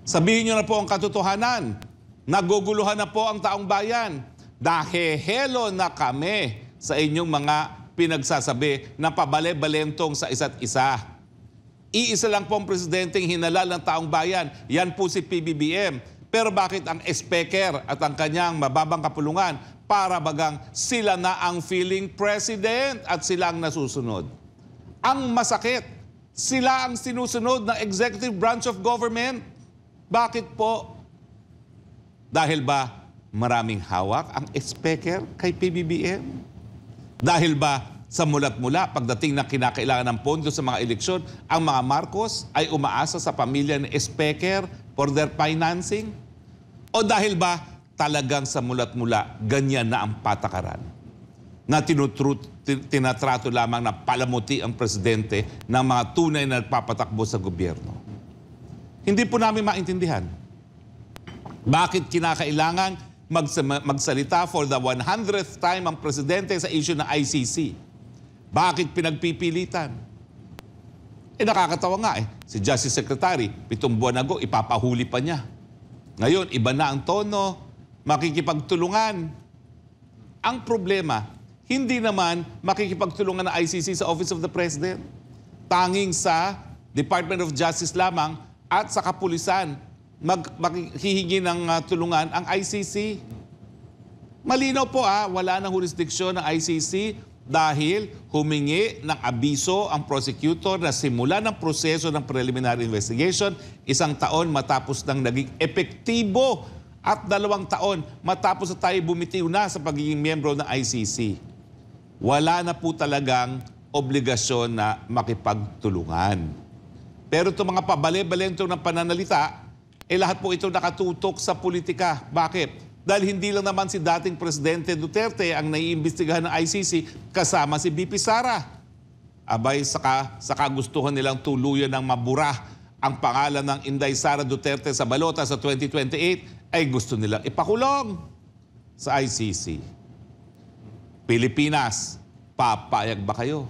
Sabihin nyo na po ang katotohanan. Naguguluhan na po ang taong bayan. Dahehelo na kami sa inyong mga pinagsasabi na pabale-balentong sa isa't isa. Iisa lang po ang presidenteng hinalal ng taong bayan. Yan po si PBBM. Pero bakit ang speaker at ang kanyang mababang kapulungan para bagang sila na ang feeling president at sila ang nasusunod? Ang masakit, sila ang sinusunod ng executive branch of government. Bakit po? Dahil ba maraming hawak ang speaker kay PBBM? Dahil ba sa mulat-mula pagdating ng kinakailangan ng pondo sa mga eleksyon, ang mga Marcos ay umaasa sa pamilya ni speaker for their financing? O dahil ba talagang sa mulat-mula ganyan na ang patakaran? Na tinatrato lamang na palamuti ang presidente ng mga tunay na nagpapatakbo sa gobyerno. Hindi po namin maintindihan. Bakit kinakailangan magsalita for the 100th time ang presidente sa issue ng ICC? Bakit pinagpipilitan? Nakakatawa nga si Justice Secretary, 7 buwan ago, ipapahuli pa niya. Ngayon, iba na ang tono, makikipagtulungan. Ang problema, hindi naman makikipagtulungan ng ICC sa Office of the President. Tanging sa Department of Justice lamang at sa kapulisan maghihingi ng tulungan ang ICC. Malinaw po wala nang jurisdiksyon ng ICC dahil humingi ng abiso ang prosecutor na simula ng proseso ng preliminary investigation 1 taon matapos nang naging epektibo at 2 taon matapos na tayo bumitiw na sa pagiging miyembro ng ICC. Wala na po talagang obligasyon na makipagtulungan. Pero itong mga pabale-balentong ng pananalita, lahat po ito nakatutok sa politika. Bakit? Dahil hindi lang naman si dating Presidente Duterte ang naiimbestigahan ng ICC kasama si BP Sara. Abay, sa kagustuhan nilang tuluyan ng mabura ang pangalan ng Inday Sara Duterte sa balota sa 2028 ay gusto nilang ipakulong sa ICC. Pilipinas, papayag ba kayo?